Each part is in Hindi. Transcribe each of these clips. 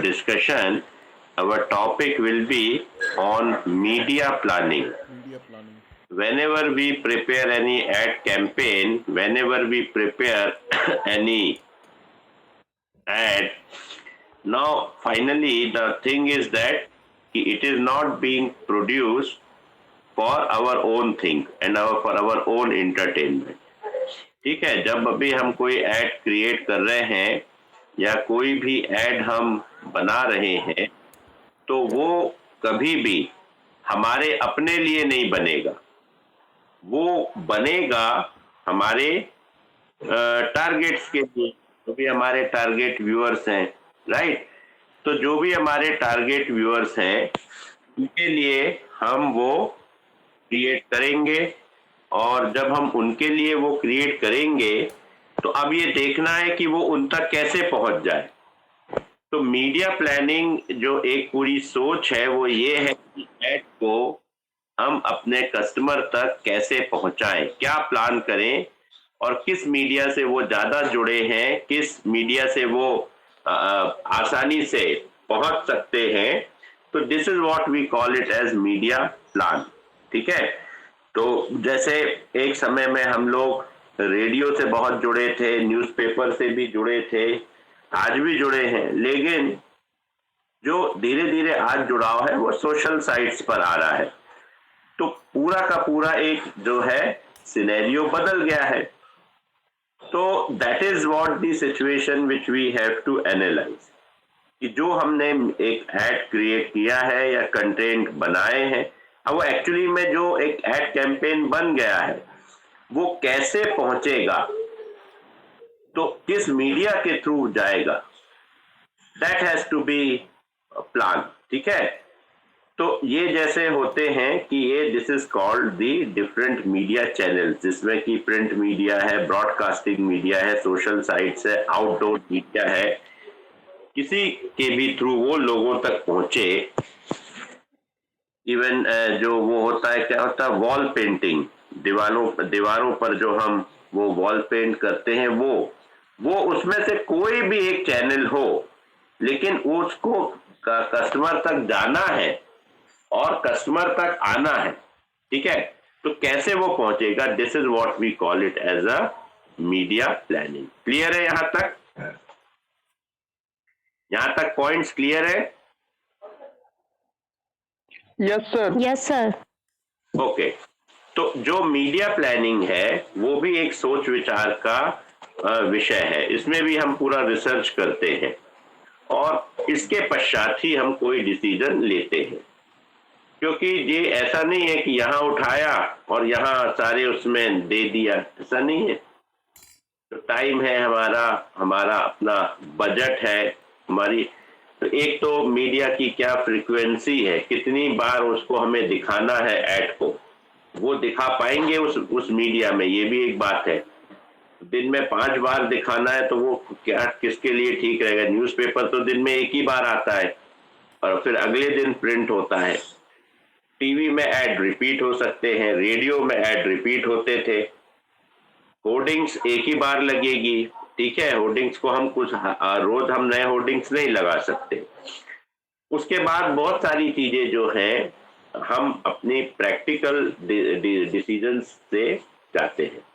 discussion, our topic will be on media planning. Media planning. Whenever we prepare any ad campaign, whenever we prepare any ad, now finally the thing is that it is not being produced for our own thing and for our own entertainment. ठीक है, जब अभी हम कोई एड क्रिएट कर रहे हैं या कोई भी एड हम बना रहे हैं, तो वो कभी भी हमारे अपने लिए नहीं बनेगा, वो बनेगा हमारे टारगेट्स के लिए, जो भी हमारे टारगेट व्यूअर्स हैं, राइट। तो जो भी हमारे टारगेट व्यूअर्स हैं उनके लिए हम वो क्रिएट करेंगे, और जब हम उनके लिए वो क्रिएट करेंगे तो अब ये देखना है कि वो उन तक कैसे पहुंच जाए। तो मीडिया प्लानिंग जो एक पूरी सोच है वो ये है कि एड को हम अपने कस्टमर तक कैसे पहुंचाएं, क्या प्लान करें, और किस मीडिया से वो ज्यादा जुड़े हैं, किस मीडिया से वो आसानी से पहुंच सकते हैं। तो this is what we call it as media plan. ठीक है, तो जैसे एक समय में हम लोग रेडियो से बहुत जुड़े थे, न्यूज़पेपर से भी जुड़े थे, आज भी जुड़े हैं, लेकिन जो धीरे धीरे आज जुड़ाव है वो सोशल साइट्स पर आ रहा है। तो पूरा का पूरा एक जो है सिनेरियो बदल गया है। तो that is what the situation which we have to analyse, कि जो हमने एक एड क्रिएट किया है या कंटेंट बनाए हैं, अब वो एक्चुअली में जो एक एड कैंपेन बन गया है वो कैसे पहुंचेगा, तो किस मीडिया के थ्रू जाएगा, that has to be plan. ठीक है, तो ये जैसे होते हैं कि ये this is called the different media channels, जिसमें कि प्रिंट मीडिया है, ब्रॉडकास्टिंग मीडिया है, सोशल साइट्स है, आउटडोर मीडिया है, किसी के भी थ्रू वो लोगों तक पहुंचे। इवन जो वो होता है, क्या होता है, वॉल पेंटिंग, दीवारों पर जो हम वो वॉल पेंट करते हैं, वो उसमें से कोई भी एक चैनल हो, लेकिन उसको कस्टमर तक जाना है और कस्टमर तक आना है। ठीक है, तो कैसे वो पहुंचेगा, this is what we call it as a media planning. Clear है यहां तक? यहां तक पॉइंट्स क्लियर है? Yes sir. Yes sir. Okay, तो जो मीडिया प्लानिंग है वो भी एक सोच विचार का विषय है। इसमें भी हम पूरा रिसर्च करते हैं और इसके पश्चात ही हम कोई डिसीजन लेते हैं, क्योंकि ये ऐसा नहीं है कि यहाँ उठाया और यहाँ सारे उसमें दे दिया, ऐसा नहीं है। तो टाइम है हमारा, हमारा अपना बजट है, हमारी, तो एक तो मीडिया की क्या फ्रीक्वेंसी है, कितनी बार उसको हमें दिखाना है ऐड को, वो दिखा पाएंगे उस मीडिया में, ये भी एक बात है। दिन में 5 बार दिखाना है तो वो क्या किसके लिए ठीक रहेगा। न्यूज़पेपर तो दिन में एक ही बार आता है और फिर अगले दिन प्रिंट होता है। टीवी में ऐड रिपीट हो सकते हैं, रेडियो में ऐड रिपीट होते थे, होर्डिंग्स एक ही बार लगेगी। ठीक है, होर्डिंग्स को हम कुछ रोज हम नए होर्डिंग्स नहीं लगा सकते। उसके बाद बहुत सारी चीजें जो हैं हम अपनी प्रैक्टिकल डिसीजंस से जाते हैं।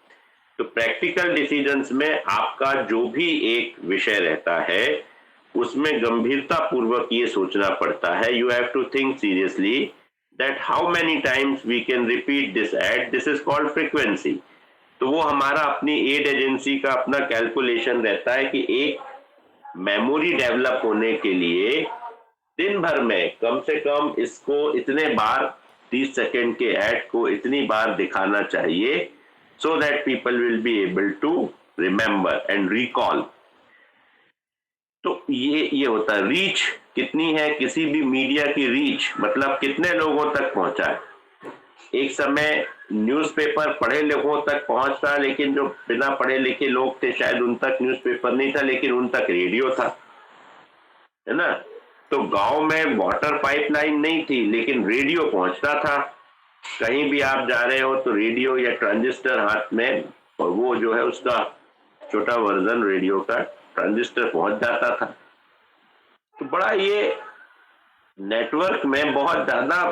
तो प्रैक्टिकल डिसीजंस में आपका जो भी एक विषय रहता है उसमें गंभीरता पूर्वक ये सोचना पड़ता है, you have to think seriously that how many times we can repeat this ad, this is called frequency. तो वो हमारा अपनी एड एजेंसी का अपना कैलकुलेशन रहता है कि एक मेमोरी डेवलप होने के लिए दिन भर में कम से कम इसको इतने बार, 30 सेकेंड के ऐड को इतनी बार दिखाना चाहिए, so that people will be able to remember and recall. तो ये होता है। रीच कितनी है किसी भी मीडिया की, रीच मतलब कितने लोगों तक पहुंचा है। एक समय न्यूज़पेपर पढ़े लोगों तक पहुंचता, लेकिन जो बिना पढ़े लिखे लोग थे शायद उन तक न्यूज़पेपर नहीं था, लेकिन उन तक रेडियो था, है ना। तो गांव में वाटर पाइपलाइन नहीं थी, लेकिन रेडियो पहुंचता था। कहीं भी आप जा रहे हो तो रेडियो या ट्रांजिस्टर हाथ में, और वो जो है उसका छोटा वर्जन रेडियो का ट्रांजिस्टर पहुंच जाता था। तो बड़ा ये नेटवर्क में बहुत ज्यादा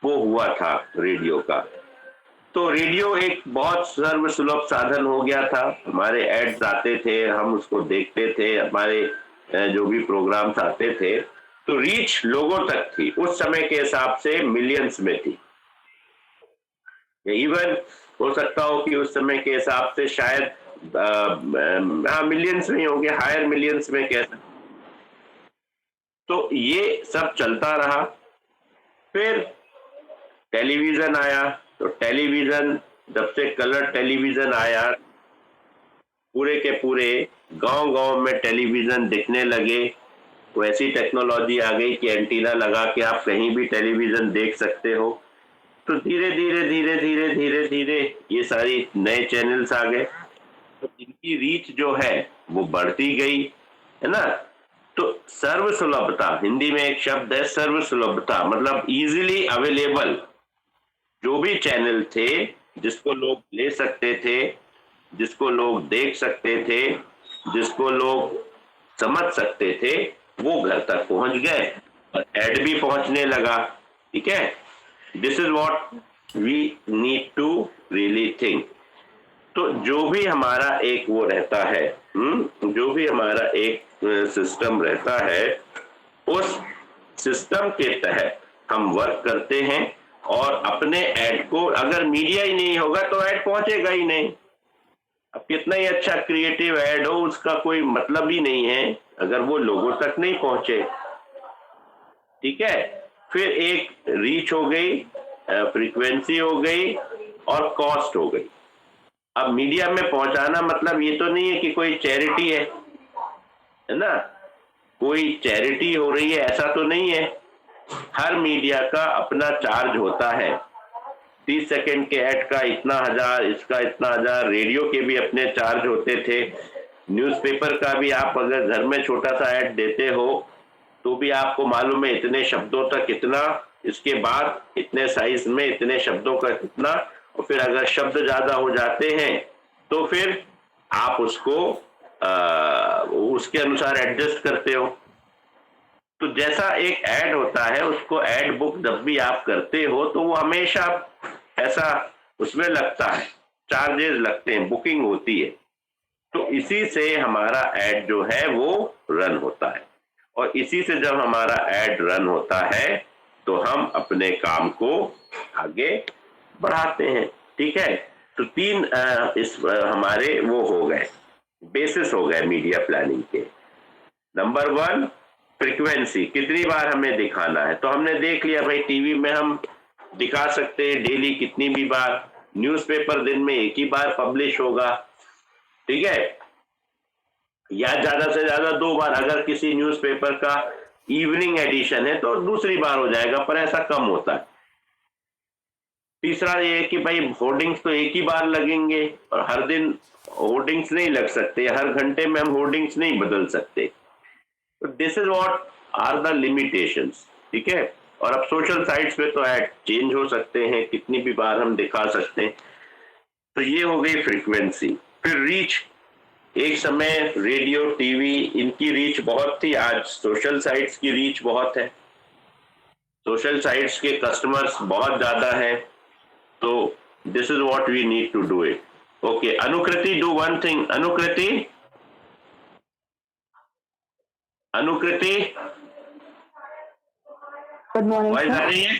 वो हुआ था रेडियो का। तो रेडियो एक बहुत सर्वसुलभ साधन हो गया था। हमारे एड्स आते थे, हम उसको देखते थे, हमारे जो भी प्रोग्राम्स आते थे, तो रीच लोगों तक थी उस समय के हिसाब से मिलियंस में थी। इवन हो सकता हो कि उस समय के हिसाब से शायद हाँ मिलियंस में होंगे, हायर मिलियंस में कह सकते। तो ये सब चलता रहा। फिर टेलीविजन आया, तो टेलीविजन जब से कलर टेलीविजन आया, पूरे के पूरे गांव गांव में टेलीविजन दिखने लगे। तो ऐसी टेक्नोलॉजी आ गई कि एंटीना लगा के आप कहीं भी टेलीविजन देख सकते हो। तो धीरे धीरे धीरे धीरे धीरे धीरे ये सारी नए चैनल्स आ गए, तो इनकी रीच जो है वो बढ़ती गई, है ना। तो सर्वसुलभता, हिंदी में एक शब्द है सर्वसुलभता, मतलब इजीली अवेलेबल। जो भी चैनल थे जिसको लोग ले सकते थे, जिसको लोग देख सकते थे, जिसको लोग समझ सकते थे, वो घर तक पहुंच गए और एड भी पहुंचने लगा। ठीक है, this is what we need to really think. तो जो भी हमारा एक वो रहता है, जो भी हमारा एक सिस्टम रहता है, उस सिस्टम के तहत हम वर्क करते हैं। और अपने ऐड को, अगर मीडिया ही नहीं होगा तो ऐड पहुंचेगा ही नहीं। अब कितना ही अच्छा क्रिएटिव ऐड हो, उसका कोई मतलब ही नहीं है अगर वो लोगों तक नहीं पहुंचे। ठीक है, फिर एक रीच हो गई, फ्रीक्वेंसी हो गई और कॉस्ट हो गई। अब मीडिया में पहुंचाना मतलब ये तो नहीं है कि कोई चैरिटी है ना, कोई चैरिटी हो रही है ऐसा तो नहीं है। हर मीडिया का अपना चार्ज होता है। 30 सेकंड के ऐड का इतना हजार, इसका इतना हजार। रेडियो के भी अपने चार्ज होते थे। न्यूज़पेपर का भी आप अगर घर में छोटा सा ऐड देते हो तो भी आपको मालूम है इतने शब्दों तक इतना, इसके बाद इतने साइज में इतने शब्दों का इतना, और फिर अगर शब्द ज्यादा हो जाते हैं तो फिर आप उसको उसके अनुसार एडजस्ट करते हो। तो जैसा एक ऐड होता है, उसको ऐड बुक जब भी आप करते हो तो वो हमेशा ऐसा उसमें लगता है, चार्जेस लगते हैं, बुकिंग होती है। तो इसी से हमारा ऐड जो है वो रन होता है, और इसी से जब हमारा ऐड रन होता है तो हम अपने काम को आगे बढ़ाते हैं। ठीक है, तो तीन हमारे वो हो गए, बेसिस हो गए मीडिया प्लानिंग के। नंबर 1 फ्रीक्वेंसी, कितनी बार हमें दिखाना है। तो हमने देख लिया भाई, टीवी में हम दिखा सकते हैं डेली कितनी भी बार। न्यूज़पेपर दिन में एक ही बार पब्लिश होगा, ठीक है, या ज्यादा से ज्यादा 2 बार। अगर किसी न्यूज़पेपर का इवनिंग एडिशन है तो दूसरी बार हो जाएगा, पर ऐसा कम होता है। तीसरा ये है कि भाई होर्डिंग्स तो एक ही बार लगेंगे, और हर दिन होर्डिंग्स नहीं लग सकते, हर घंटे में हम होर्डिंग्स नहीं बदल सकते। तो this is what are the limitations. ठीक है, और अब सोशल साइट्स पे तो ऐड चेंज हो सकते हैं, कितनी भी बार हम दिखा सकते हैं। तो ये हो गई फ्रीक्वेंसी। फिर रीच, एक समय रेडियो टीवी इनकी रीच बहुत थी, आज सोशल साइट्स की रीच बहुत है। सोशल साइट्स के कस्टमर्स बहुत ज्यादा है। तो this is what we need to do it. Okay, Anukriti, do one thing. Anukriti, Anukriti, good morning voice आ रही है?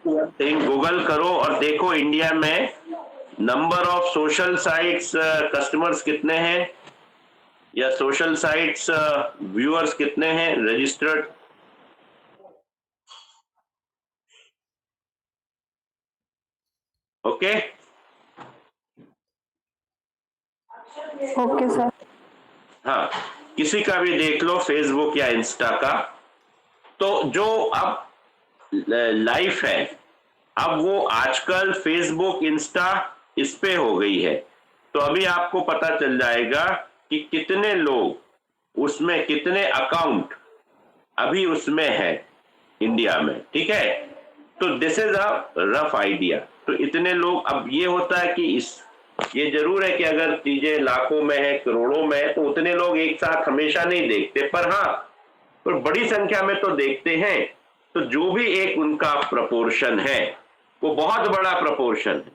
जस्ट गूगल करो और देखो इंडिया में number of social sites customers कितने हैं, या सोशल साइट्स व्यूअर्स कितने हैं रजिस्टर्ड। Okay, okay sir. हाँ, किसी का भी देख लो, फेसबुक या इंस्टा का। तो जो अब लाइफ है, अब वो आजकल फेसबुक इंस्टा इस पे हो गई है। तो अभी आपको पता चल जाएगा कि कितने लोग उसमें, कितने अकाउंट अभी उसमें है इंडिया में। ठीक है, तो this is a rough idea. तो इतने लोग, अब ये होता है कि ये जरूर है कि अगर चीजें लाखों में है, करोड़ों में है, तो उतने लोग एक साथ हमेशा नहीं देखते, पर हाँ पर बड़ी संख्या में तो देखते हैं, तो जो भी एक उनका प्रपोर्शन है वो बहुत बड़ा प्रपोर्शन है।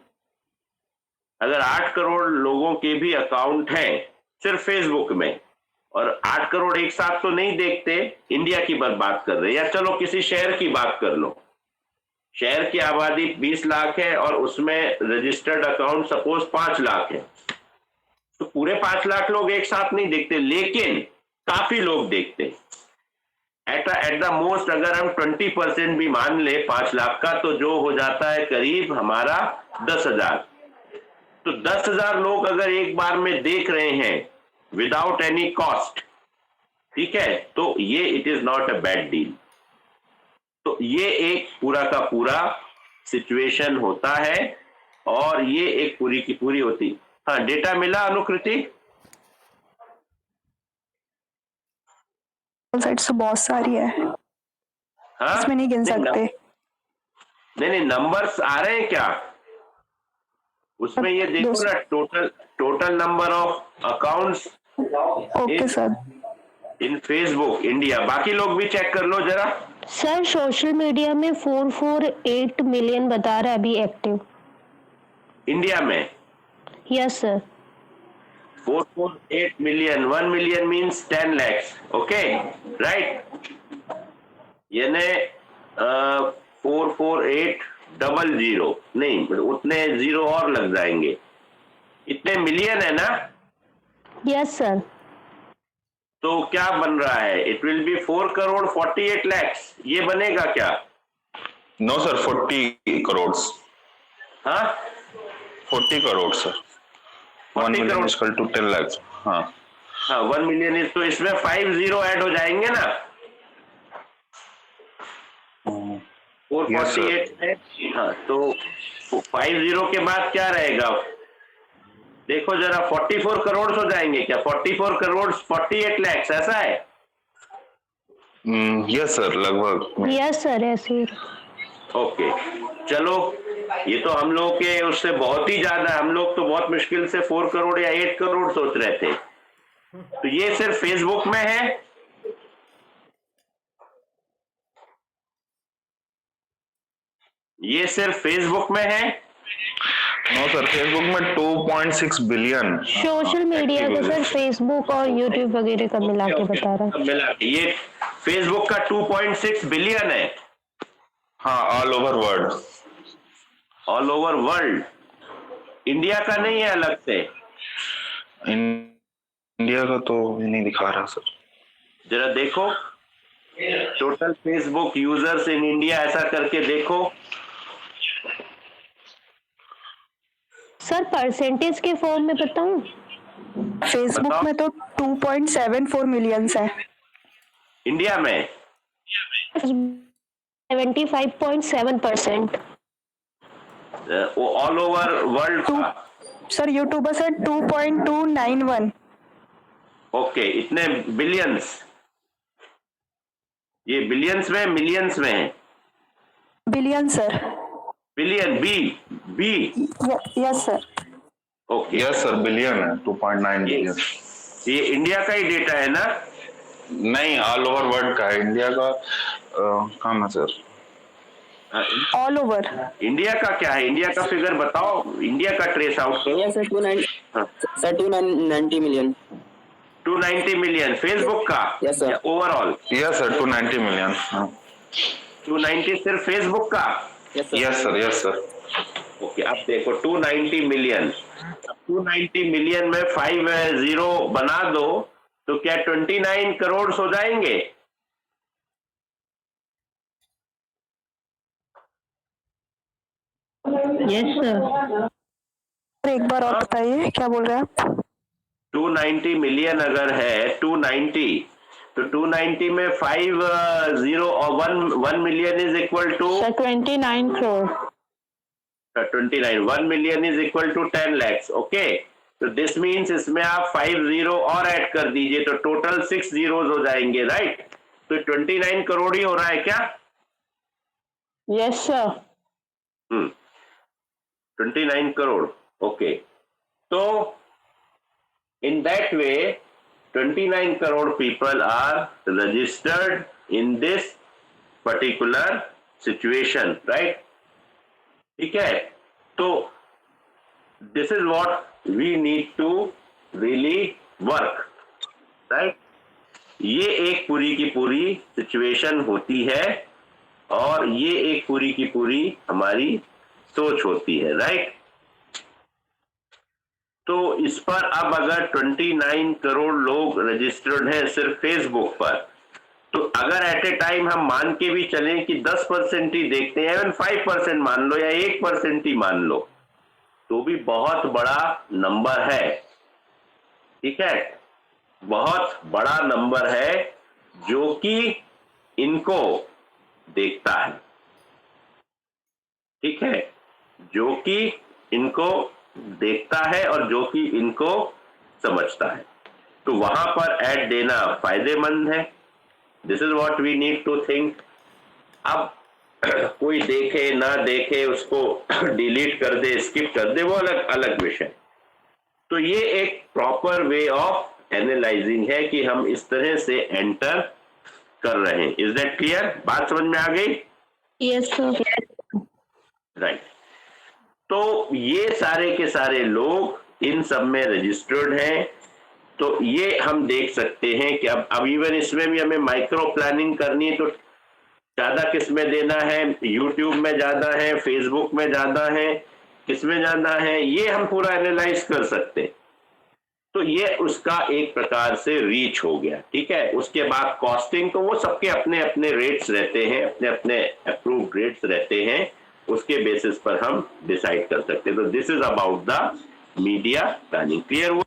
अगर 8 करोड़ लोगों के भी अकाउंट हैं सिर्फ फेसबुक में, और 8 करोड़ एक साथ तो नहीं देखते, इंडिया की बात कर रहे हैं, या चलो किसी शहर की बात कर लो, शहर की आबादी 20 लाख है और उसमें रजिस्टर्ड अकाउंट सपोज 5 लाख है, तो पूरे 5 लाख लोग एक साथ नहीं देखते, लेकिन काफी लोग देखते हैं। एट द मोस्ट अगर हम 20% भी मान ले 5 लाख का, तो जो हो जाता है करीब हमारा 10,000। तो 10,000 लोग अगर एक बार में देख रहे हैं विदाउट एनी कॉस्ट, ठीक है, तो ये it is not a bad deal. तो ये एक पूरा का पूरा सिचुएशन होता है, और ये एक पूरी की पूरी होती। हाँ, डेटा मिला अनुकृति? वेबसाइट्स बहुत सारी है, हाँ, इसमें नहीं गिन सकते। नहीं, नंबर्स आ रहे हैं क्या उसमें? ये देखो ना, total number of accounts okay sir, in Facebook India. बाकी लोग भी चेक कर लो जरा। सर सोशल मीडिया में 448 मिलियन बता रहा है अभी एक्टिव इंडिया में। Yes sir. 448 million, 1 million means 10 lakhs, okay right. यानी 44800 नहीं, उतने जीरो और लग जाएंगे, इतने मिलियन है ना। Yes sir. तो क्या बन रहा है? It will be 4 crore 48 lakhs, ये बनेगा क्या? No sir, 40 crore. हाँ, 40 crore sir. 1 million is equal to 10 lakh. हाँ हाँ, 1 मिलियन इज, तो इसमें 5 जीरो ऐड हो जाएंगे ना। 448 है, हाँ, तो 5 जीरो के बाद क्या रहेगा? देखो जरा, 44 करोड़ हो जाएंगे क्या? 44 करोड़ 48 lakhs, ऐसा है? यस सर, लगभग। यस सर, ऐसे। ओके, चलो, ये तो हम लोग के उससे बहुत ही ज्यादा, हम लोग तो बहुत मुश्किल से 4 करोड़ या 8 करोड़ सोच रहे थे। तो ये सिर्फ फेसबुक में है? ये सिर्फ फेसबुक में है? नो सर, फेसबुक में 2.6 बिलियन। सोशल मीडिया का सर, फेसबुक और यूट्यूब वगैरह का मिला के बता रहा है। मिला के ये फेसबुक का 2.6 बिलियन है। हाँ, all over world. All over world, India का नहीं है अलग से? इंडिया का तो नहीं दिखा रहा सर। जरा देखो, total Facebook users in India, ऐसा करके देखो। सर परसेंटेज के फॉर्म में बताऊं? फेसबुक में तो 2.74 मिलियंस है। इंडिया में 75.7%। ऑल ओवर वर्ल्ड का? सर यूट्यूबर्स है 2.291। ओके, इतने बिलियंस? ये बिलियंस में मिलियंस में है? Billion sir. Billion, B yes sir. Okay, yes sir, billion है, 2.9 बिलियन। ये इंडिया का ही डेटा है ना? नहीं, ऑल ओवर वर्ल्ड का है। इंडिया का कहाँ है सर? All over. इंडिया का क्या है? इंडिया का फिगर बताओ, इंडिया का ट्रेस आउट करो। Sir 290 million. 290 मिलियन फेसबुक का? Yes sir. Overall? Yes sir, 290 million. 290 सिर्फ फेसबुक का? Yes sir, yes sir. Okay, अब देखो 290 मिलियन, 290 मिलियन में 5 जीरो बना दो, तो क्या 29 करोड़ हो जाएंगे? Yes sir. एक बार और बताइए, क्या बोल रहे हैं आप? 290 मिलियन अगर है, 290, तो 290 में 5 जीरो और 1 million is equal to 29 crore. 29, 1 million is equal to 10 lakhs, okay. तो दिस मीन्स इसमें आप 5 जीरो और ऐड कर दीजिए, तो टोटल 6 जीरोज हो जाएंगे, राइट? तो 29 करोड़ ही हो रहा है क्या? Yes sir. 29 करोड़, ओके। तो in that way 29 crore people are registered in this particular situation, right? ठीक है, तो this is what we need to really work, right? ये एक पूरी की पूरी सिचुएशन होती है और ये एक पूरी की पूरी हमारी सोच होती है, राइट? तो इस पर अब अगर 29 करोड़ लोग रजिस्टर्ड हैं सिर्फ फेसबुक पर, तो अगर एट ए टाइम हम मान के भी चलें कि 10% ही देखते हैं, 5% मान लो या 1% ही मान लो, तो भी बहुत बड़ा नंबर है, ठीक है? बहुत बड़ा नंबर है जो कि इनको देखता है, ठीक है? जो कि इनको देखता है और जो कि इनको समझता है, तो वहां पर ऐड देना फायदेमंद है। This is what we need to think. अब कोई देखे ना देखे, उसको डिलीट कर दे, स्किप कर दे, वो अलग अलग विषय। तो ये एक प्रॉपर वे ऑफ एनालाइजिंग है कि हम इस तरह से एंटर कर रहे हैं। Is that clear? बात समझ में आ गई? Yes sir. राइट। तो ये सारे के सारे लोग इन सब में रजिस्टर्ड हैं, तो ये हम देख सकते हैं कि अब इवन इसमें भी हमें माइक्रो प्लानिंग करनी है, तो ज्यादा किस में देना है, यूट्यूब में ज्यादा है, फेसबुक में ज्यादा है, किसमें ज्यादा है, ये हम पूरा एनालाइज कर सकते हैं। तो ये उसका एक प्रकार से रीच हो गया, ठीक है? उसके बाद कॉस्टिंग, तो वो सबके अपने अपने रेट्स रहते हैं, अपने अपने अप्रूव्ड रेट्स रहते हैं, उसके बेसिस पर हम डिसाइड कर सकते हैं। तो this is about the media planning. Clear हुआ?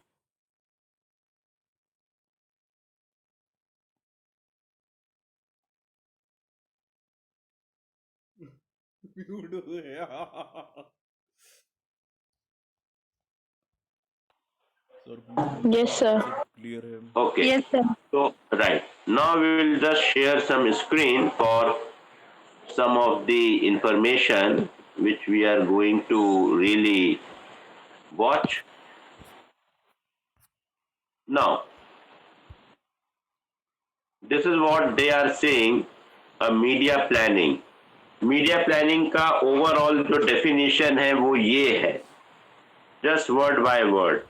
Yes sir. Okay. Yes sir. So, right. Now we will just share some screen for some of the information which we are going to really watch. Now, this is what they are saying, a media planning. Media planning का ओवरऑल जो डेफिनेशन है वो ये है, just word by word.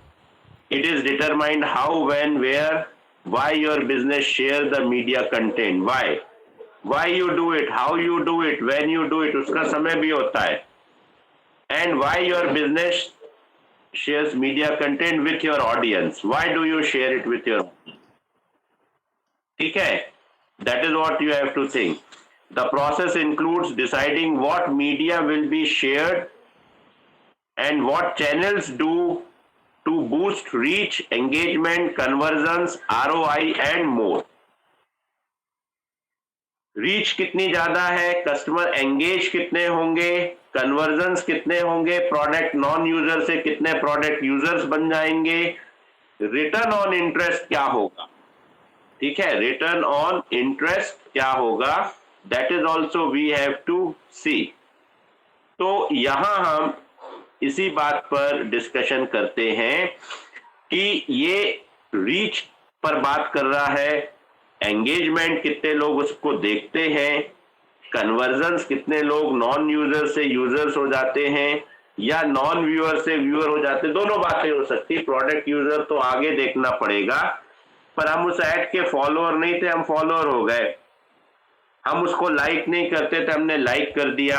It is determined how, when, where, why your business share the media content. Why you do it, how you do it, when you do it, उसका समय भी होता है. And why your business shares media content with your audience. Why do you share it with your audience? ठीक है? That is what you have to think. The process includes deciding what media will be shared and what channels do to boost reach, engagement, conversions, ROI and more. Reach कितनी ज्यादा है, कस्टमर एंगेज कितने होंगे, कन्वर्जन्स कितने होंगे, प्रोडक्ट नॉन यूजर से कितने प्रोडक्ट यूजर्स बन जाएंगे, रिटर्न ऑन इंटरेस्ट क्या होगा, ठीक है? रिटर्न ऑन इंटरेस्ट क्या होगा, that is also we have to see. तो यहां हम इसी बात पर डिस्कशन करते हैं कि ये रीच पर बात कर रहा है, एंगेजमेंट कितने लोग उसको देखते हैं, कन्वर्जन्स कितने लोग नॉन यूजर से यूजर्स हो जाते हैं या नॉन व्यूअर से व्यूअर हो जाते हैं, दोनों बातें हो सकती। प्रोडक्ट यूजर तो आगे देखना पड़ेगा, पर हम उस ऐड के फॉलोअर नहीं थे, हम फॉलोअर हो गए। हम उसको लाइक नहीं करते थे, हमने लाइक कर दिया।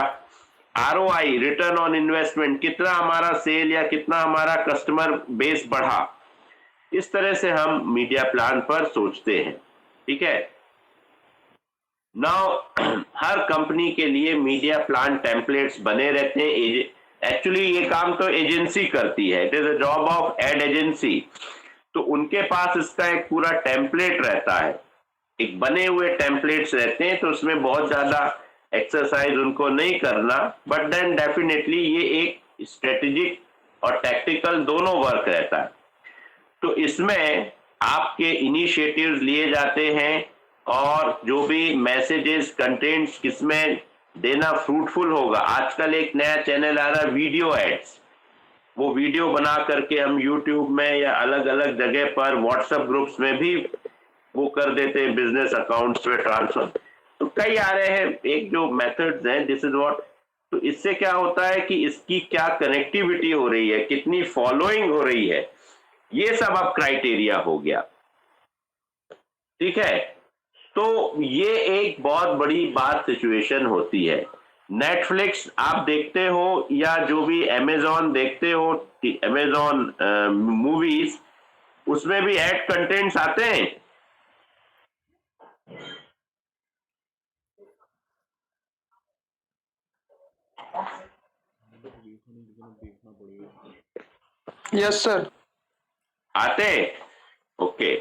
ROI, रिटर्न ऑन इन्वेस्टमेंट, कितना हमारा सेल या कितना हमारा कस्टमर बेस बढ़ा, इस तरह से हम मीडिया प्लान पर सोचते हैं, ठीक है? नाउ हर कंपनी के लिए मीडिया प्लान टेम्पलेट्स बने रहते हैं। एक्चुअली ये काम तो एजेंसी करती है, it is a job of ad agency. तो उनके पास इसका एक पूरा टेम्पलेट रहता है, एक बने हुए टेम्पलेट्स रहते हैं, तो उसमें बहुत ज्यादा एक्सरसाइज उनको नहीं करना, बट देन डेफिनेटली ये एक स्ट्रेटेजिक और टैक्टिकल दोनों वर्क रहता है। तो इसमें आपके इनिशिएटिव्स लिए जाते हैं और जो भी मैसेजेस, कंटेंट्स किसमें देना फ्रूटफुल होगा। आजकल एक नया चैनल आ रहा है, वीडियो एड्स। वो वीडियो बना करके हम YouTube में या अलग अलग जगह पर व्हाट्सएप ग्रुप्स में भी वो कर देते हैं, बिजनेस अकाउंट्स में ट्रांसफर। तो कई आ रहे हैं, एक जो मेथड्स हैं, दिस इज व्हाट। तो इससे क्या होता है कि इसकी क्या कनेक्टिविटी हो रही है, कितनी फॉलोइंग हो रही है, ये सब अब क्राइटेरिया हो गया। ठीक है, तो ये एक बहुत बड़ी बात सिचुएशन होती है। नेटफ्लिक्स आप देखते हो या जो भी अमेजॉन देखते हो, अमेजॉन मूवीज, उसमें भी एड कंटेंट्स आते हैं। Yes sir. आते? Okay,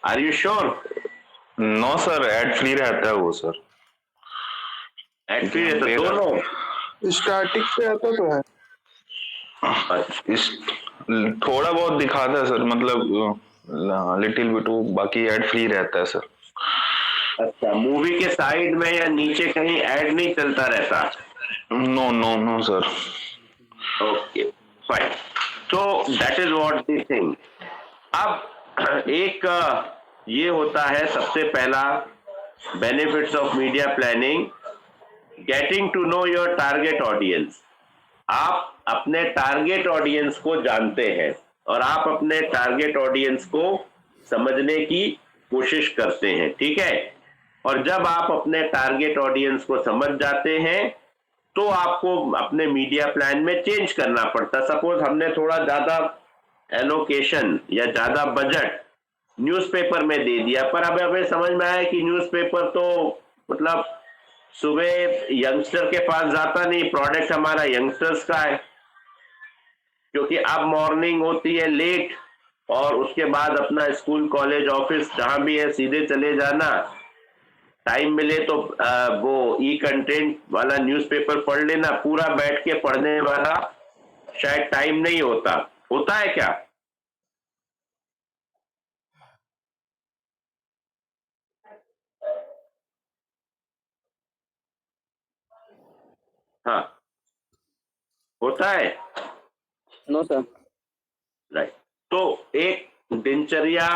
are you sure? No sir, ad free रहता है वो सर। एड फ्री रहता दोनों? स्टार्टिंग पे आता तो है। इस थोड़ा बहुत दिखाता है सर, मतलब लिटिल बिट, बाकी एड फ्री रहता है सर। अच्छा, मूवी के साइड में या नीचे कहीं ऐड नहीं चलता रहता? No no no sir. Okay fine, तो that is what the thing. अब एक ये होता है सबसे पहला benefits of media planning, getting to know your target audience. आप अपने टारगेट ऑडियंस को जानते हैं और आप अपने टारगेट ऑडियंस को समझने की कोशिश करते हैं। ठीक है, और जब आप अपने टारगेट ऑडियंस को समझ जाते हैं तो आपको अपने मीडिया प्लान में चेंज करना पड़ता। सपोज हमने थोड़ा ज्यादा एलोकेशन या ज्यादा बजट न्यूज़पेपर में दे दिया, पर अब हमें समझ में आया कि न्यूज़पेपर तो मतलब सुबह यंगस्टर के पास जाता नहीं, प्रोडक्ट हमारा यंगस्टर्स का है, क्योंकि अब मॉर्निंग होती है लेट और उसके बाद अपना स्कूल कॉलेज ऑफिस जहां भी है सीधे चले जाना। टाइम मिले तो वो ई कंटेंट वाला न्यूज़पेपर पढ़ लेना, पूरा बैठ के पढ़ने वाला शायद टाइम नहीं होता। होता है क्या? हाँ, होता है। No sir. राइट, तो एक दिनचर्या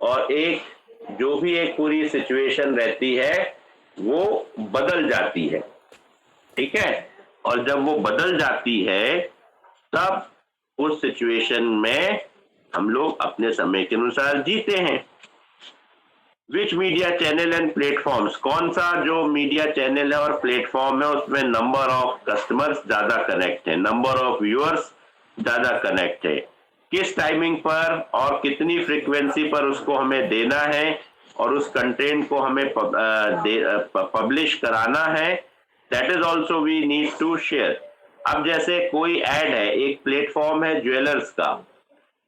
और एक जो भी एक पूरी सिचुएशन रहती है वो बदल जाती है। ठीक है, और जब वो बदल जाती है तब उस सिचुएशन में हम लोग अपने समय के अनुसार जीते हैं। विच मीडिया चैनल एंड प्लेटफॉर्म्स, कौन सा जो मीडिया चैनल है और प्लेटफॉर्म है उसमें नंबर ऑफ कस्टमर्स ज्यादा कनेक्ट है, नंबर ऑफ व्यूअर्स ज्यादा कनेक्ट है, किस टाइमिंग पर और कितनी फ्रीक्वेंसी पर उसको हमें देना है और उस कंटेंट को हमें पब्लिश कराना है, that is also we need to share. अब जैसे कोई ऐड है, एक प्लेटफॉर्म है ज्वेलर्स का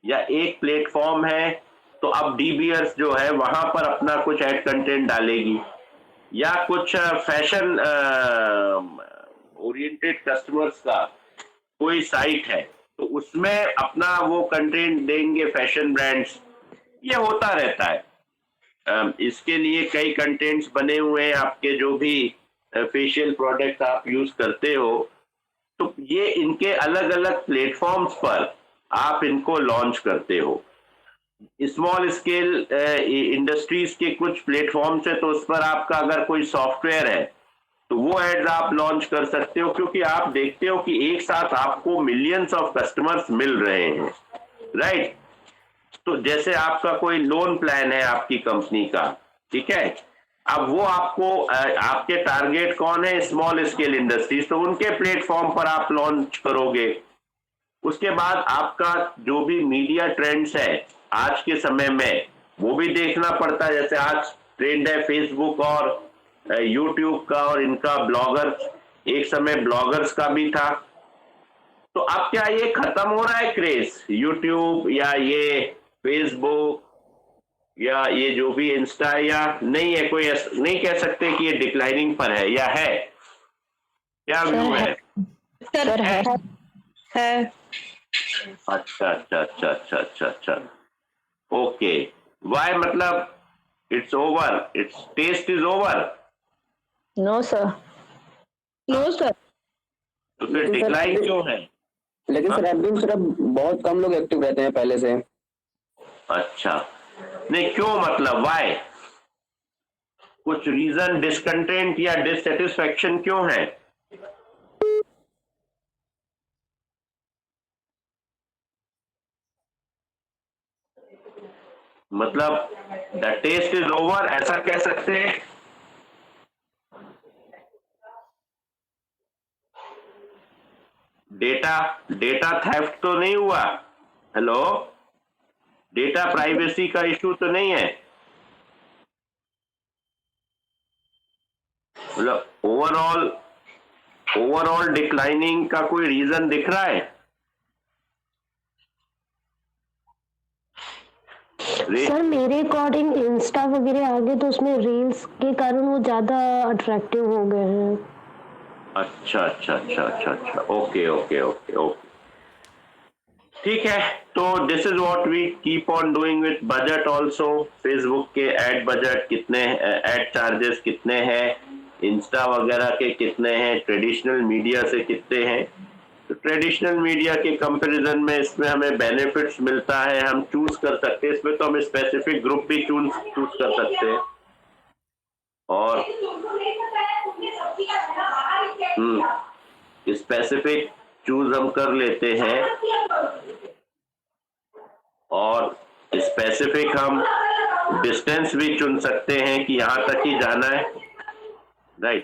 या एक प्लेटफॉर्म है, तो अब डीबीएर्स जो है वहां पर अपना कुछ ऐड कंटेंट डालेगी, या कुछ फैशन ओरिएंटेड कस्टमर्स का कोई साइट है तो उसमें अपना वो कंटेंट देंगे, फैशन ब्रांड्स। ये होता रहता है। इसके लिए कई कंटेंट्स बने हुए हैं, आपके जो भी फेशियल प्रोडक्ट आप यूज करते हो, तो ये इनके अलग अलग प्लेटफॉर्म्स पर आप इनको लॉन्च करते हो। स्मॉल स्केल इंडस्ट्रीज के कुछ प्लेटफॉर्म्स है तो उस पर आपका अगर कोई सॉफ्टवेयर है तो वो एड्स आप लॉन्च कर सकते हो, क्योंकि आप देखते हो कि एक साथ आपको मिलियंस ऑफ कस्टमर्स मिल रहे हैं। राइट, तो जैसे आपका कोई लोन प्लान है आपकी कंपनी का, ठीक है, अब वो आपको आपके टारगेट कौन है, स्मॉल स्केल इंडस्ट्रीज, तो उनके प्लेटफॉर्म पर आप लॉन्च करोगे। उसके बाद आपका जो भी मीडिया ट्रेंड्स है आज के समय में वो भी देखना पड़ता है। जैसे आज ट्रेंड है फेसबुक और यूट्यूब का और इनका ब्लॉगर्स, एक समय ब्लॉगर्स का भी था। तो अब क्या ये खत्म हो रहा है क्रेज, यूट्यूब या ये फेसबुक या ये जो भी इंस्टा, या नहीं है? कोई नहीं कह सकते कि ये डिक्लाइनिंग पर है या है? क्या व्यू है? सर है। अच्छा अच्छा अच्छा अच्छा अच्छा अच्छा, ओके। वाई, मतलब it's over, it's test is over? No sir. No sir. तो फिर डिक्लाइन क्यों है? लेकिन सर एफबी में सिर्फ बहुत कम लोग एक्टिव रहते हैं पहले से। अच्छा, नहीं क्यों, मतलब वाई, कुछ रीजन, डिसकंटेंट या डिससेटिस्फैक्शन क्यों है? मतलब द टेस्ट इज ओवर, ऐसा कह सकते हैं? डेटा थेफ्ट तो नहीं हुआ? हेलो, डेटा प्राइवेसी का इशू तो नहीं है? मतलब ओवरऑल डिक्लाइनिंग का कोई रीजन दिख रहा है? सर मेरे अकॉर्डिंग इंस्टा वगैरह आ गए तो उसमें रील्स के कारण वो ज्यादा अट्रैक्टिव हो गए हैं। अच्छा, ओके, ठीक है। तो this is what we keep on doing with budget also. Facebook के एड बजट कितने, एड चार्जेस कितने हैं, इंस्टा वगैरह के कितने हैं, ट्रेडिशनल मीडिया से कितने हैं। तो ट्रेडिशनल मीडिया के कंपैरिजन में इसमें हमें बेनिफिट्स मिलता है, हम चूज कर सकते हैं। इसमें तो हम स्पेसिफिक ग्रुप भी चूज कर सकते हैं और स्पेसिफिक चूज हम कर लेते हैं और स्पेसिफिक हम डिस्टेंस भी चुन सकते हैं कि यहां तक ही जाना है, राइट।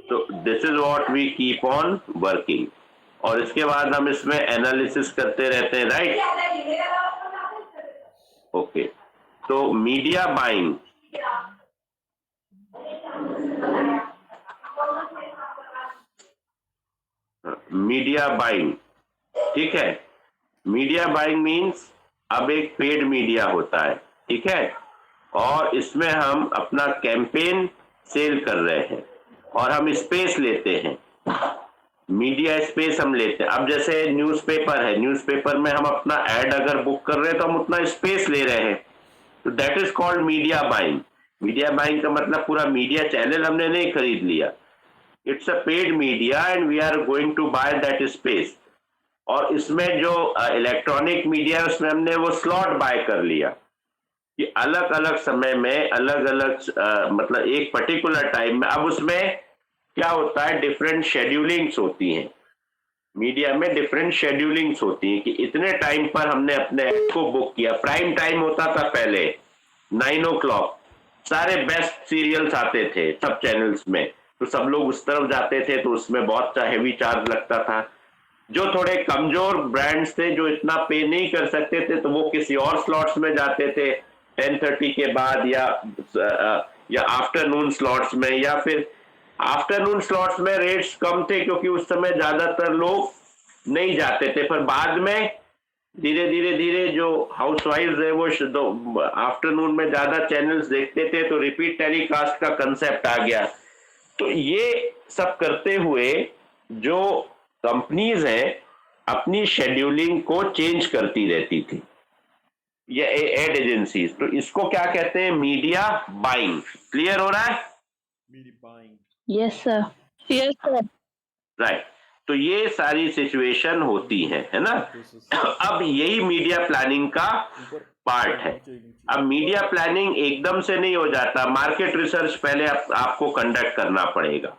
तो this is what we keep on working, और इसके बाद हम इसमें एनालिसिस करते रहते हैं, राइट। ओके, तो मीडिया बाइंग, ठीक है। मीडिया बाइंग मींस अब एक पेड मीडिया होता है, ठीक है, और इसमें हम अपना कैंपेन सेल कर रहे हैं और हम स्पेस लेते हैं, मीडिया स्पेस हम लेते हैं। अब जैसे न्यूज़पेपर है, न्यूज़पेपर में हम अपना एड अगर बुक कर रहे हैं तो हम उतना स्पेस ले रहे हैं, तो that is called media buying. Media buying का मतलब पूरा मीडिया चैनल हमने नहीं खरीद लिया, it's a paid media and we are going to buy that space. और इसमें जो इलेक्ट्रॉनिक मीडिया है उसमें हमने वो स्लॉट बाय कर लिया कि अलग अलग समय में अलग अलग मतलब एक पर्टिकुलर टाइम में। अब उसमें क्या होता है, डिफरेंट शेड्यूलिंग्स होती हैं, मीडिया में डिफरेंट शेड्यूलिंग्स होती हैं कि इतने टाइम पर हमने अपने ऐड को बुक किया। प्राइम टाइम होता था पहले 9 o'clock, सारे बेस्ट सीरियल्स आते थे सब चैनल्स में, तो सब लोग उस तरफ जाते थे, तो उसमें बहुत हेवी चार्ज लगता था। जो थोड़े कमजोर ब्रांड्स थे जो इतना पे नहीं कर सकते थे तो वो किसी और स्लॉट्स में जाते थे 10:30 के बाद, या आफ्टरनून स्लॉट्स में, या फिर आफ्टरनून स्लॉट्स में रेट्स कम थे क्योंकि उस समय ज्यादातर लोग नहीं जाते थे। पर बाद में धीरे धीरे जो हाउसवाइव्स है वो आफ्टरनून में ज्यादा चैनल्स देखते थे, तो रिपीट टेलीकास्ट का कंसेप्ट आ गया। तो ये सब करते हुए जो कंपनीज हैं अपनी शेड्यूलिंग को चेंज करती रहती थी, ये एड एजेंसीज, तो इसको क्या कहते हैं, मीडिया बाइंग। क्लियर हो रहा है? Yes sir. राइट, तो ये सारी सिचुएशन होती है ना। अब यही मीडिया प्लानिंग का पार्ट है। अब मीडिया प्लानिंग एकदम से नहीं हो जाता, मार्केट रिसर्च पहले आपको कंडक्ट करना पड़ेगा।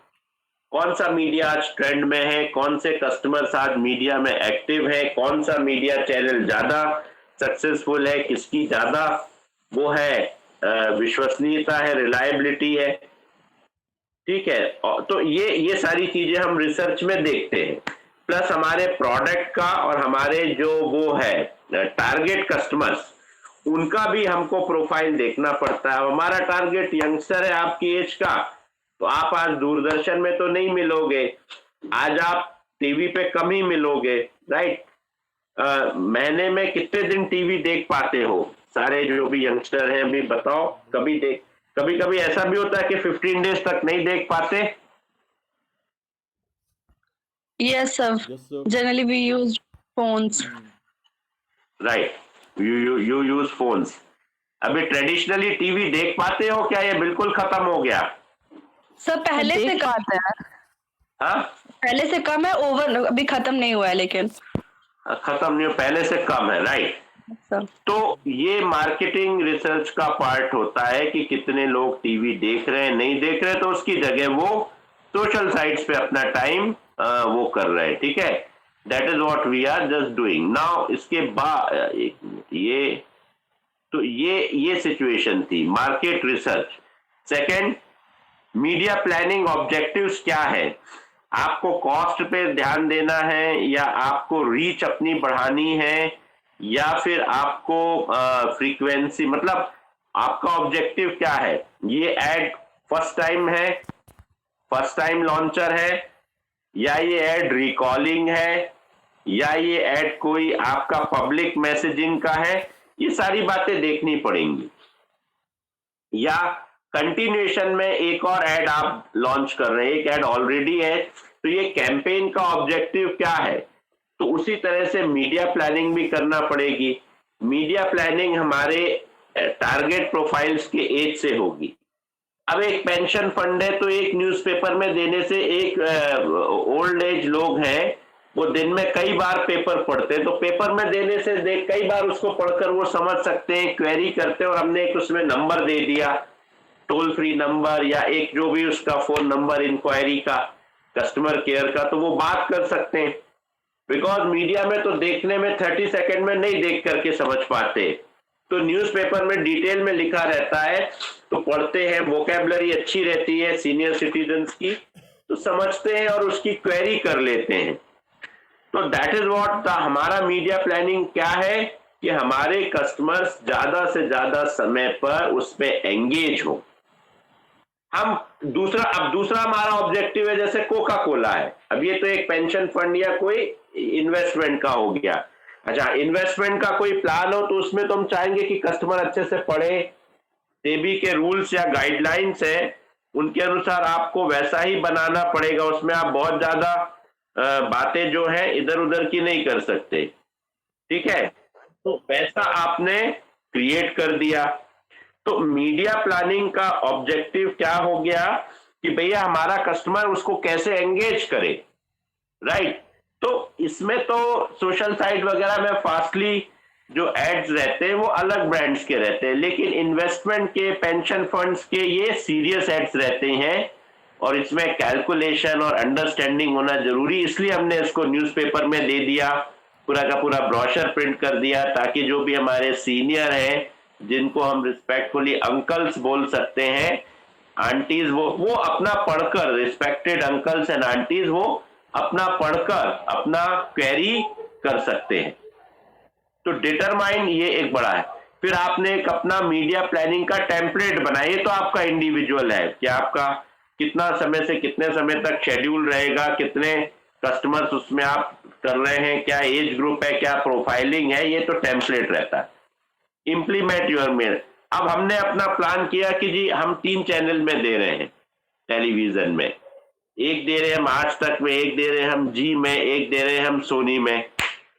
कौन सा मीडिया आज ट्रेंड में है, कौन से कस्टमर्स आज मीडिया में एक्टिव है, कौन सा मीडिया चैनल ज्यादा सक्सेसफुल है, किसकी ज्यादा वो है विश्वसनीयता है, रिलायबिलिटी है, ठीक है। तो ये सारी चीजें हम रिसर्च में देखते हैं। प्लस हमारे प्रोडक्ट का और हमारे जो वो है टारगेट कस्टमर्स, उनका भी हमको प्रोफाइल देखना पड़ता है। हमारा टारगेट यंगस्टर है आपकी एज का, तो आप आज दूरदर्शन में तो नहीं मिलोगे, आज आप टीवी पे कम ही मिलोगे, राइट। महीने में कितने दिन टीवी देख पाते हो? सारे जो भी यंगस्टर हैं भी बताओ, कभी कभी ऐसा भी होता है कि 15 डेज तक नहीं देख पाते। Yes, sir. Generally, we use phones. Right, you use phones. अभी ट्रेडिशनली टीवी देख पाते हो क्या, ये बिल्कुल खत्म हो गया? सर पहले से कहा था, हाँ, पहले से कम है, ओवर अभी खत्म नहीं हुआ है लेकिन खत्म नहीं हो, पहले से कम है, राइट। सर। तो ये मार्केटिंग रिसर्च का पार्ट होता है कि कितने लोग टीवी देख रहे हैं, नहीं देख रहे, तो उसकी जगह वो सोशल साइट्स पे अपना टाइम वो कर रहे हैं, ठीक है। That is what we are just doing now. इसके बाद एक मिनट, ये सिचुएशन थी market research. Second, media planning objectives क्या है? आपको कॉस्ट पे ध्यान देना है, या आपको रीच अपनी बढ़ानी है, या फिर आपको फ्रीक्वेंसी, मतलब आपका ऑब्जेक्टिव क्या है? ये एड फर्स्ट टाइम है, फर्स्ट टाइम लॉन्चर है, या ये एड रिकॉलिंग है, या ये एड कोई आपका पब्लिक मैसेजिंग का है? ये सारी बातें देखनी पड़ेंगी। या कंटिन्यूएशन में एक और ऐड आप लॉन्च कर रहे हैं, एक ऐड ऑलरेडी है, तो ये कैंपेन का ऑब्जेक्टिव क्या है? तो उसी तरह से मीडिया प्लानिंग भी करना पड़ेगी। मीडिया प्लानिंग हमारे टारगेट प्रोफाइल्स के एज से होगी। अब एक पेंशन फंड है, तो एक न्यूज़पेपर में देने से, एक ओल्ड एज लोग हैं वो दिन में कई बार पेपर पढ़ते हैं, तो पेपर में देने से कई बार उसको पढ़कर वो समझ सकते हैं, क्वेरी करते हैं, और हमने एक उसमें नंबर दे दिया, टोल फ्री नंबर, या एक जो भी उसका फोन नंबर इंक्वायरी का, कस्टमर केयर का, तो वो बात कर सकते हैं। बिकॉज मीडिया में तो देखने में 30 सेकंड में नहीं देख करके समझ पाते, तो न्यूज़पेपर में डिटेल में लिखा रहता है, तो पढ़ते हैं, वोकैबुलरी अच्छी रहती है सीनियर सिटीजन्स की, तो समझते हैं और उसकी क्वेरी कर लेते हैं। तो दैट इज व्हाट हमारा मीडिया प्लानिंग क्या है कि हमारे कस्टमर्स ज्यादा से ज्यादा समय पर उस पे एंगेज हो। हम दूसरा हमारा ऑब्जेक्टिव है, जैसे कोका कोला है, अब ये तो एक पेंशन फंड या कोई इन्वेस्टमेंट का हो गया। अच्छा, इन्वेस्टमेंट का कोई प्लान हो तो उसमें तो हम चाहेंगे कि कस्टमर अच्छे से पढ़े, सेबी के रूल्स या गाइडलाइंस है उनके अनुसार आपको वैसा ही बनाना पड़ेगा। उसमें आप बहुत ज्यादा बातें जो है इधर उधर की नहीं कर सकते, ठीक है। तो वैसा आपने क्रिएट कर दिया। तो मीडिया प्लानिंग का ऑब्जेक्टिव क्या हो गया कि भैया हमारा कस्टमर उसको कैसे एंगेज करे, राइट। तो इसमें तो सोशल साइट वगैरह में फास्टली जो एड्स रहते हैं वो अलग ब्रांड्स के रहते हैं, लेकिन इन्वेस्टमेंट के, पेंशन फंड्स के ये सीरियस एड्स रहते हैं, और इसमें कैलकुलेशन और अंडरस्टैंडिंग होना जरूरी, इसलिए हमने इसको न्यूज़पेपर में दे दिया, पूरा का पूरा ब्रोशर प्रिंट कर दिया, ताकि जो भी हमारे सीनियर हैं, जिनको हम रिस्पेक्टफुली अंकल्स बोल सकते हैं, आंटीज, वो अपना पढ़कर, रिस्पेक्टेड अंकल्स एंड आंटीज, वो अपना पढ़कर अपना क्वेरी कर सकते हैं। तो डिटरमाइन ये एक बड़ा है। फिर आपने एक अपना मीडिया प्लानिंग का टेम्पलेट बनाया, ये तो आपका इंडिविजुअल है कि आपका कितना समय से कितने समय तक शेड्यूल रहेगा, कितने कस्टमर्स उसमें आप कर रहे हैं, क्या एज ग्रुप है, क्या प्रोफाइलिंग है, ये तो टेम्पलेट रहता है। Implement your mail. अब हमने अपना प्लान किया कि जी हम 3 चैनल में दे रहे हैं टेलीविजन में, एक दे रहे हैं हम आज तक में, एक दे रहे हैं हम जी में, एक दे रहे हैं हम सोनी में।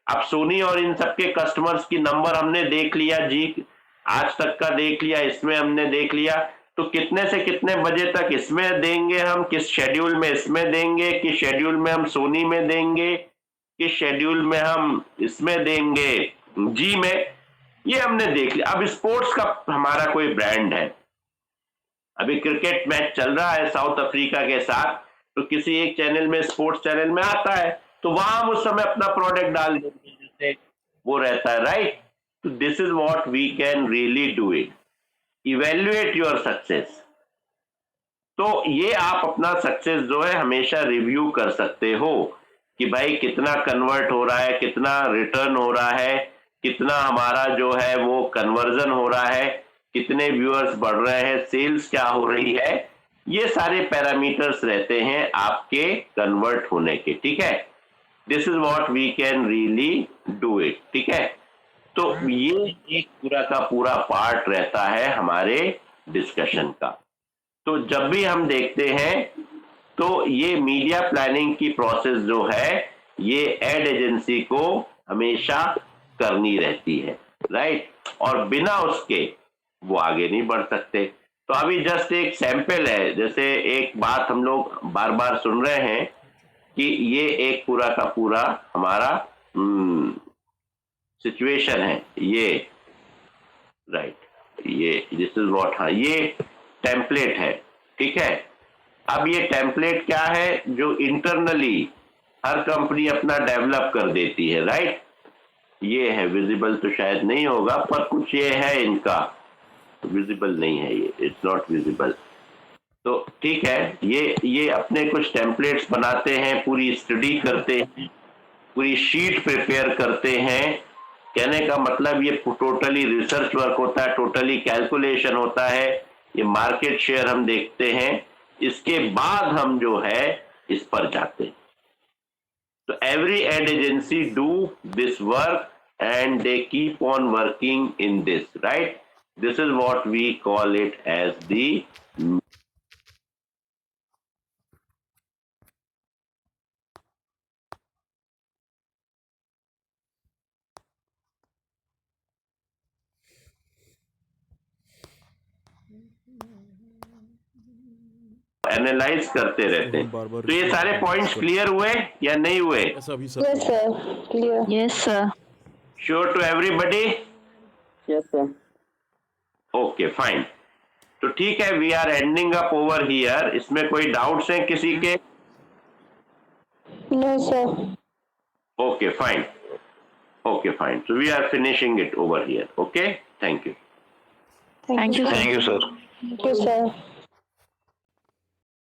अब सोनी और इन सबके कस्टमर्स की नंबर हमने देख लिया, जी आज तक का देख लिया, इसमें हमने देख लिया, तो कितने से कितने बजे तक इसमें देंगे हम, किस शेड्यूल में इसमें देंगे, किस शेड्यूल में हम सोनी में देंगे, किस शेड्यूल में हम इसमें देंगे जी में, ये हमने देख लिया। अब स्पोर्ट्स का हमारा कोई ब्रांड है, अभी क्रिकेट मैच चल रहा है साउथ अफ्रीका के साथ, तो किसी एक चैनल में, स्पोर्ट्स चैनल में आता है, तो वहां हम उस समय अपना प्रोडक्ट डाल देंगे, जैसे वो रहता है, राइट। तो this is what we can really do it, evaluate your success. तो ये आप अपना सक्सेस जो है हमेशा रिव्यू कर सकते हो कि भाई कितना कन्वर्ट हो रहा है, कितना रिटर्न हो रहा है, कितना हमारा जो है वो कन्वर्जन हो रहा है, कितने व्यूअर्स बढ़ रहे हैं, सेल्स क्या हो रही है, ये सारे पैरामीटर्स रहते हैं आपके कन्वर्ट होने के, ठीक है। This is what we can really do it, ठीक है। तो ये एक पूरा का पूरा पार्ट रहता है हमारे डिस्कशन का। तो जब भी हम देखते हैं तो ये मीडिया प्लानिंग की प्रोसेस जो है ये एड एजेंसी को हमेशा करनी रहती है, राइट। और बिना उसके वो आगे नहीं बढ़ सकते। तो अभी जस्ट एक सैंपल है, जैसे एक बात हम लोग बार बार सुन रहे हैं कि ये एक पूरा का पूरा हमारा सिचुएशन है, ये राइट, ये दिस इज व्हाट, हाँ ये टेम्पलेट है, ठीक है। अब ये टेम्पलेट क्या है, जो इंटरनली हर कंपनी अपना डेवलप कर देती है, राइट। ये है विजिबल, तो शायद नहीं होगा, पर कुछ ये है इनका, विजिबल नहीं है ये, इट्स नॉट विजिबल। तो ठीक है, ये अपने कुछ टेम्पलेट्स बनाते हैं, पूरी स्टडी करते हैं, पूरी शीट प्रिपेयर करते हैं। कहने का मतलब ये टोटली रिसर्च वर्क होता है, टोटली कैलकुलेशन होता है, ये मार्केट शेयर हम देखते हैं, इसके बाद हम जो है इस पर जाते हैं। तो every ad agency do this work and they keep on working in this, right. This is what we call it as the analyse करते रहते हैं। तो ये सारे पॉइंट्स क्लियर हुए या नहीं हुए? Yes sir, clear. Yes sir. Sure to everybody? Yes sir. Okay fine. तो ठीक है, we are ending up over here. इसमें कोई डाउट्स हैं किसी के? No sir. Okay fine, okay fine, so we are finishing it over here. Okay, thank you. Thank you thank you sir. Thank you sir.